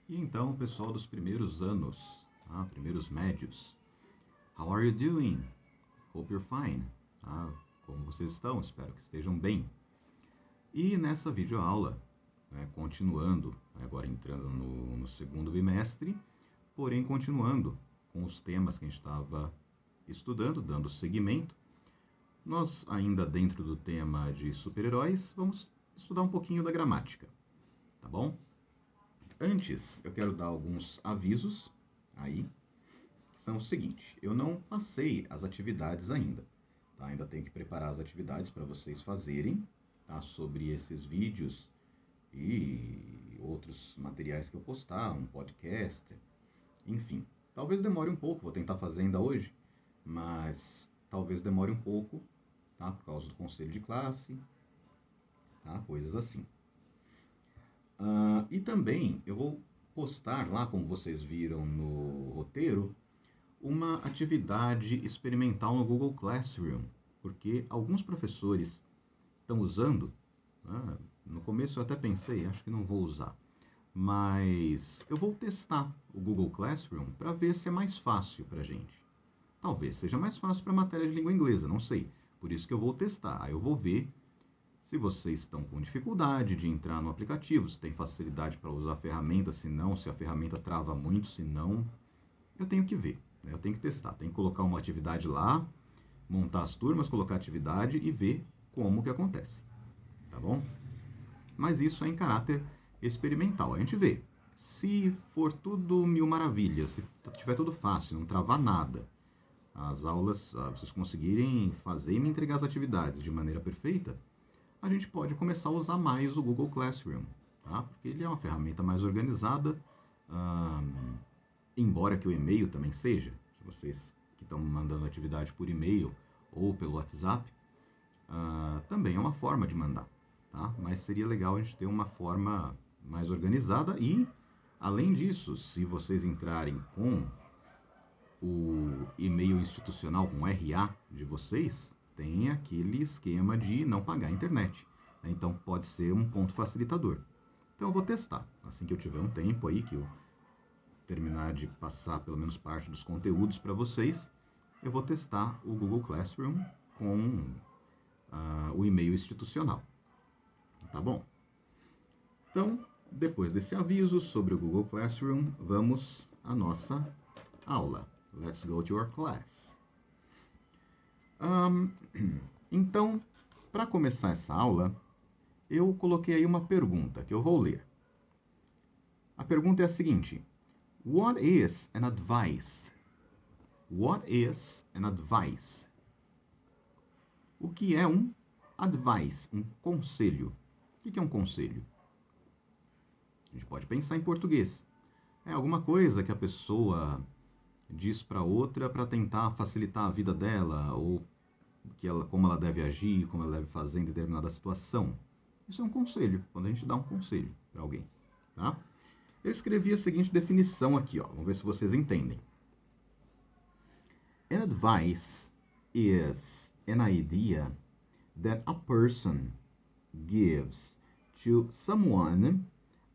E então, pessoal dos primeiros anos, primeiros médios, how are you doing? Hope you're fine. Como vocês estão? Espero que estejam bem. E nessa videoaula, continuando, agora entrando no segundo bimestre, porém continuando com os temas que a gente estava estudando, dando seguimento, nós ainda dentro do tema de super-heróis, vamos estudar um pouquinho da gramática, tá bom? Antes, eu quero dar alguns avisos aí, que são o seguinte: eu não passei as atividades ainda, tá? Ainda tenho que preparar as atividades para vocês fazerem, tá? Sobre esses vídeos e outros materiais que eu postar, um podcast, enfim. Talvez demore um pouco, vou tentar fazer ainda hoje, mas talvez demore um pouco, tá? Por causa do conselho de classe, tá? Coisas assim. E também eu vou postar lá, como vocês viram no roteiro, uma atividade experimental no Google Classroom, porque alguns professores estão usando. No começo eu até pensei, acho que não vou usar, mas eu vou testar o Google Classroom para ver se é mais fácil para a gente. Talvez seja mais fácil para a matéria de língua inglesa, não sei. Por isso que eu vou testar. Aí eu vou ver se vocês estão com dificuldade de entrar no aplicativo, se tem facilidade para usar a ferramenta, se não, se a ferramenta trava muito, se não, eu tenho que ver, né? Eu tenho que testar, tenho que colocar uma atividade lá, montar as turmas, colocar a atividade e ver como que acontece, tá bom? Mas isso é em caráter experimental, a gente vê. Se for tudo mil maravilhas, se tiver tudo fácil, não travar nada, as aulas, vocês conseguirem fazer e me entregar as atividades de maneira perfeita, a gente pode começar a usar mais o Google Classroom, tá? Porque ele é uma ferramenta mais organizada, embora que o e-mail também seja. Se vocês que estão mandando atividade por e-mail ou pelo WhatsApp, também é uma forma de mandar, tá? Mas seria legal a gente ter uma forma mais organizada e, além disso, se vocês entrarem com o e-mail institucional, com o RA de vocês, tem aquele esquema de não pagar a internet, né? Então pode ser um ponto facilitador. Então eu vou testar. Assim que eu tiver um tempo aí, que eu terminar de passar pelo menos parte dos conteúdos para vocês, eu vou testar o Google Classroom com o e-mail institucional. Tá bom? Então, depois desse aviso sobre o Google Classroom, vamos à nossa aula. Let's go to our class. Então, para começar essa aula, eu coloquei aí uma pergunta que eu vou ler. A pergunta é a seguinte: What is an advice? What is an advice? O que é um advice, um conselho? O que é um conselho? A gente pode pensar em português. É alguma coisa que a pessoa diz para outra para tentar facilitar a vida dela, ou como ela deve agir, como ela deve fazer em determinada situação. Isso é um conselho, quando a gente dá um conselho para alguém, tá? Eu escrevi a seguinte definição aqui, ó. Vamos ver se vocês entendem. An advice is an idea that a person gives to someone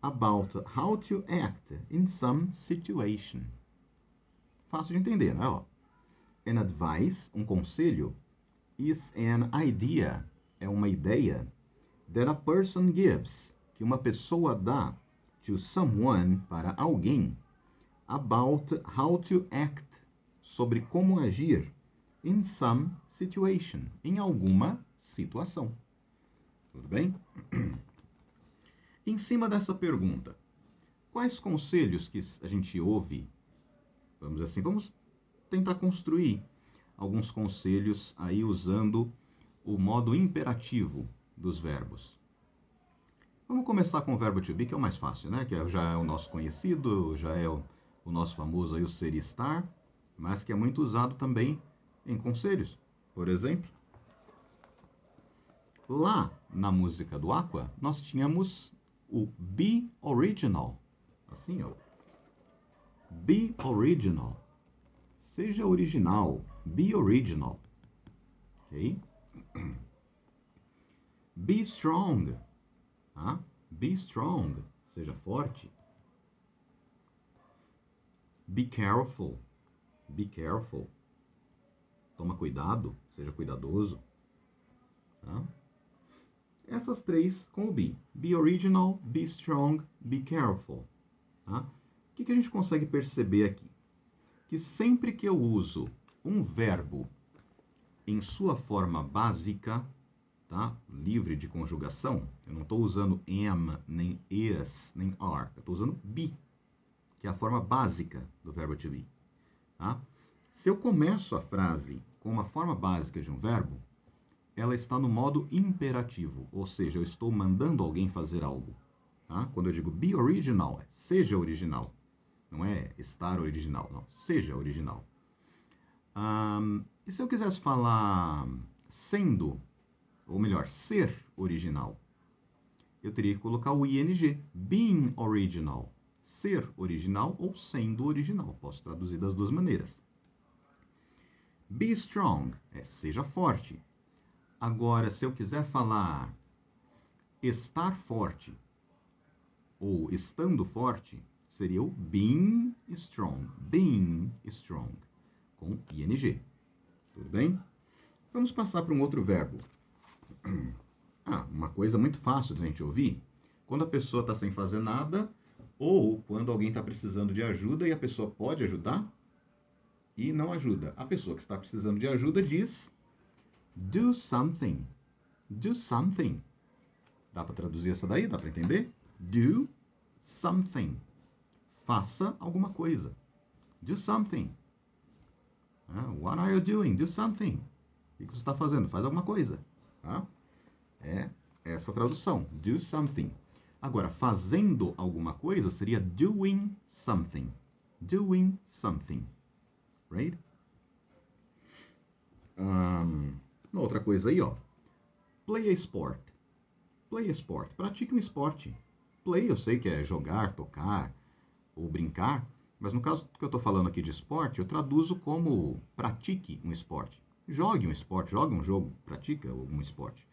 about how to act in some situation. Fácil de entender, né? Ó. An advice, um conselho, is an idea, é uma ideia, that a person gives, que uma pessoa dá, to someone, para alguém, about how to act, sobre como agir, in some situation, em alguma situação. Tudo bem? Em cima dessa pergunta, quais conselhos que a gente ouve, vamos assim, vamos tentar construir alguns conselhos aí usando o modo imperativo dos verbos. Vamos começar com o verbo to be, que é o mais fácil, né? Que já é o nosso conhecido, já é o nosso famoso aí, o ser e estar, mas que é muito usado também em conselhos. Por exemplo, lá na música do Aqua, nós tínhamos o be original. Assim, ó. Be original. Seja original. Be original. Ok? Be strong. Be strong. Seja forte. Be careful. Be careful. Toma cuidado, seja cuidadoso. Tá? Essas três com o be. Be original, be strong, be careful. Tá? O que a gente consegue perceber aqui? Que sempre que eu uso um verbo em sua forma básica, tá? Livre de conjugação, eu não estou usando am, nem is, nem are. Eu estou usando be, que é a forma básica do verbo to be. Tá? Se eu começo a frase com uma forma básica de um verbo, ela está no modo imperativo, ou seja, eu estou mandando alguém fazer algo. Tá? Quando eu digo be original, seja original. Não é estar original, não. Seja original. E se eu quisesse falar sendo, ou melhor, ser original, eu teria que colocar o ing, being original. Ser original ou sendo original. Posso traduzir das duas maneiras. Be strong, seja forte. Agora, se eu quiser falar estar forte ou estando forte, seria o being strong. Being strong. Com ing. Tudo bem? Vamos passar para um outro verbo. Uma coisa muito fácil de a gente ouvir. Quando a pessoa está sem fazer nada, ou quando alguém está precisando de ajuda e a pessoa pode ajudar e não ajuda. A pessoa que está precisando de ajuda diz do something. Do something. Dá para traduzir essa daí? Dá para entender? Do something. Faça alguma coisa. Do something. What are you doing? Do something. O que você está fazendo? Faz alguma coisa. Tá? É essa tradução. Do something. Agora, fazendo alguma coisa seria doing something. Doing something. Right? Uma outra coisa aí, ó. Play a sport. Play a sport. Pratique um esporte. Play, eu sei que é jogar, tocar ou brincar, mas no caso que eu estou falando aqui de esporte, eu traduzo como pratique um esporte. Jogue um esporte, jogue um jogo, pratica algum esporte.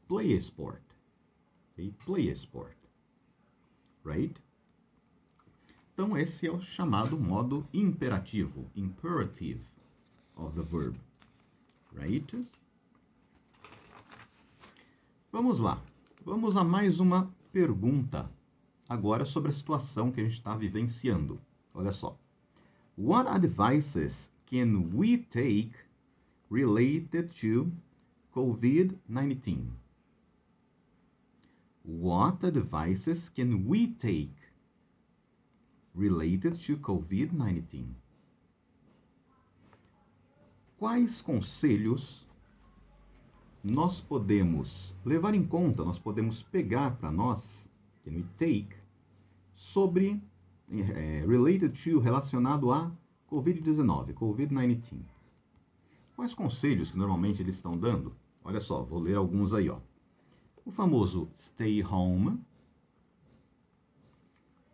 Play a sport. Okay? Play a sport. Right? Então esse é o chamado modo imperativo, imperative of the verb. Right? Vamos lá. Vamos a mais uma pergunta. Agora sobre a situação que a gente está vivenciando. Olha só. What advices can we take related to COVID-19? What advices can we take related to COVID-19? Quais conselhos nós podemos levar em conta, nós podemos pegar para nós, can we take, sobre, related to, relacionado a COVID-19, COVID-19. Quais conselhos que normalmente eles estão dando? Olha só, vou ler alguns aí, ó. O famoso stay home,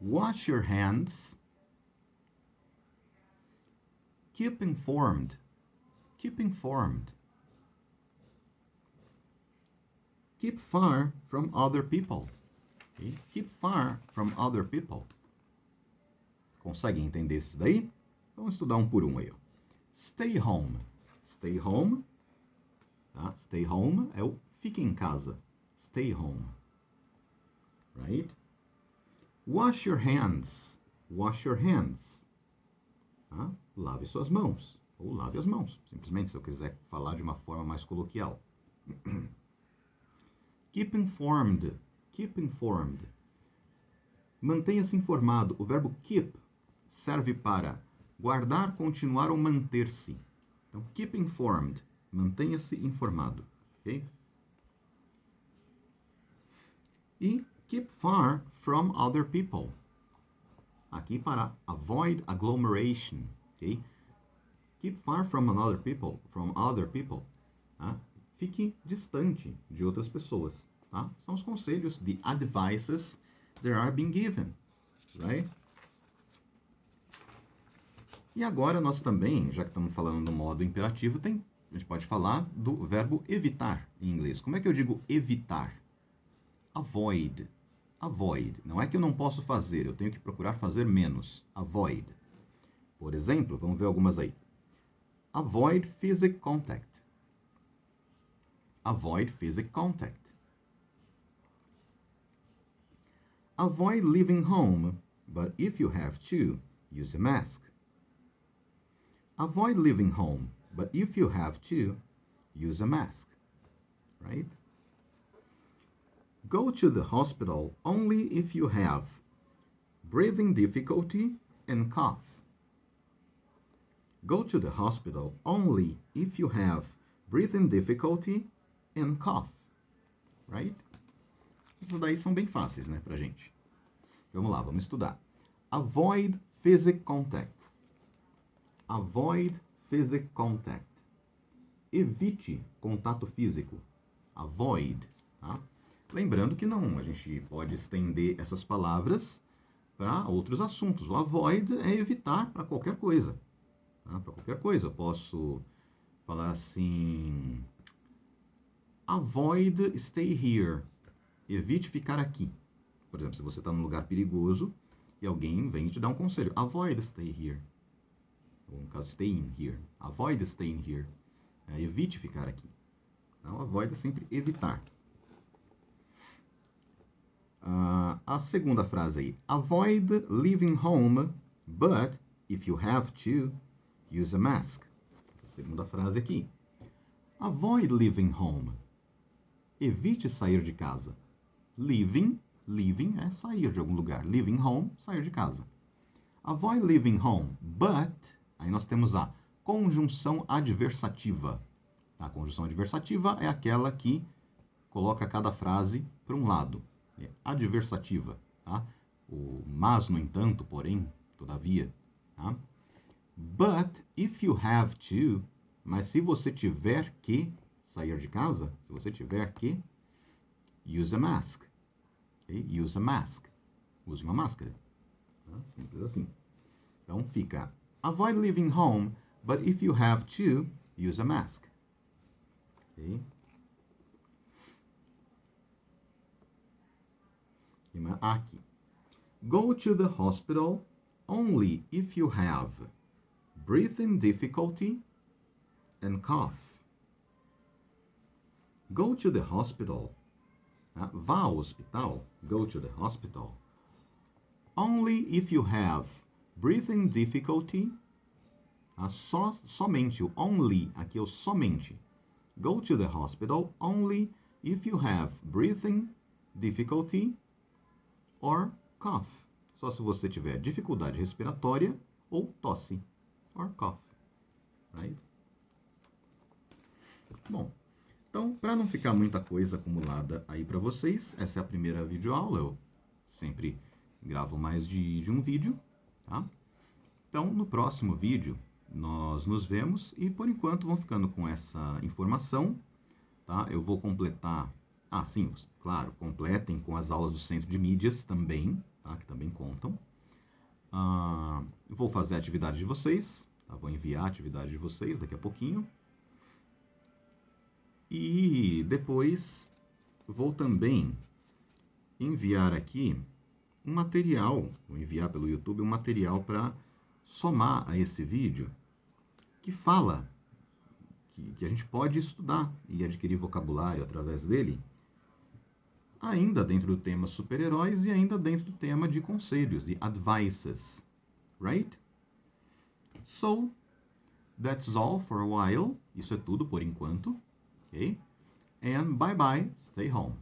wash your hands, keep informed, keep far from other people. Okay? Keep far from other people. Conseguem entender esses daí? Vamos estudar um por um aí. Ó. Stay home. Stay home. Tá? Stay home é o fique em casa. Stay home. Right? Wash your hands. Wash your hands. Tá? Lave suas mãos. Ou lave as mãos. Simplesmente, se eu quiser falar de uma forma mais coloquial. Keep informed. Keep informed. Mantenha-se informado. O verbo keep serve para guardar, continuar ou manter-se. Então, keep informed. Mantenha-se informado. Ok? E keep far from other people. Aqui para avoid agglomeration. Ok? Keep far from other people. From other people. Tá? Fique distante de outras pessoas. Tá? São os conselhos, the advices that are being given. Right? E agora nós também, já que estamos falando no modo imperativo, a gente pode falar do verbo evitar em inglês. Como é que eu digo evitar? Avoid. Avoid. Não é que eu não posso fazer, eu tenho que procurar fazer menos. Avoid. Por exemplo, vamos ver algumas aí. Avoid physical contact. Avoid physical contact. Avoid leaving home, but if you have to, use a mask. Avoid leaving home, but if you have to, use a mask. Right? Go to the hospital only if you have breathing difficulty and cough. Go to the hospital only if you have breathing difficulty and cough. Right? Essas daí são bem fáceis, né, pra gente. Vamos lá, vamos estudar. Avoid physical contact. Avoid physical contact. Evite contato físico. Avoid, tá? Lembrando que não, a gente pode estender essas palavras para outros assuntos. O avoid é evitar para qualquer coisa. Tá? Para qualquer coisa. Eu posso falar assim: avoid stay here. Evite ficar aqui. Por exemplo, se você está num lugar perigoso e alguém vem te dar um conselho: avoid stay here. Ou no caso, stay in here. Avoid staying here. Evite ficar aqui. Então, avoid é sempre evitar. A segunda frase aí. Avoid leaving home, but if you have to, use a mask. Essa segunda frase aqui. Avoid leaving home. Evite sair de casa. Leaving é sair de algum lugar. Leaving home, sair de casa. Avoid leaving home, but... Aí nós temos a conjunção adversativa. A conjunção adversativa é aquela que coloca cada frase para um lado. É adversativa. Tá? O mas, no entanto, porém, todavia. Tá? But if you have to, mas se você tiver que sair de casa, se você tiver que, use a mask. Okay? Use a mask. Use uma máscara. Tá? Simples assim. Então fica: avoid leaving home, but if you have to, use a mask. Okay? Aqui. Go to the hospital only if you have breathing difficulty and cough. Go to the hospital. Vá ao hospital. Go to the hospital. Only if you have breathing difficulty. Somente o only, aqui é o somente. Go to the hospital only if you have breathing difficulty or cough. Só se você tiver dificuldade respiratória ou tosse. Or cough. Right? Bom, então, para não ficar muita coisa acumulada aí para vocês, essa é a primeira videoaula. Eu sempre gravo mais de um vídeo, tá? Então, no próximo vídeo, nós nos vemos e, por enquanto, vão ficando com essa informação, tá? Eu vou completar... sim, claro, completem com as aulas do Centro de Mídias também, tá? Que também contam. Vou fazer a atividade de vocês, tá? Vou enviar a atividade de vocês daqui a pouquinho. E depois vou também enviar aqui um material, vou enviar pelo YouTube um material para somar a esse vídeo que fala que a gente pode estudar e adquirir vocabulário através dele, ainda dentro do tema super-heróis e ainda dentro do tema de conselhos, de advices, right? So, that's all for a while. Isso é tudo por enquanto, ok? And bye-bye, stay home.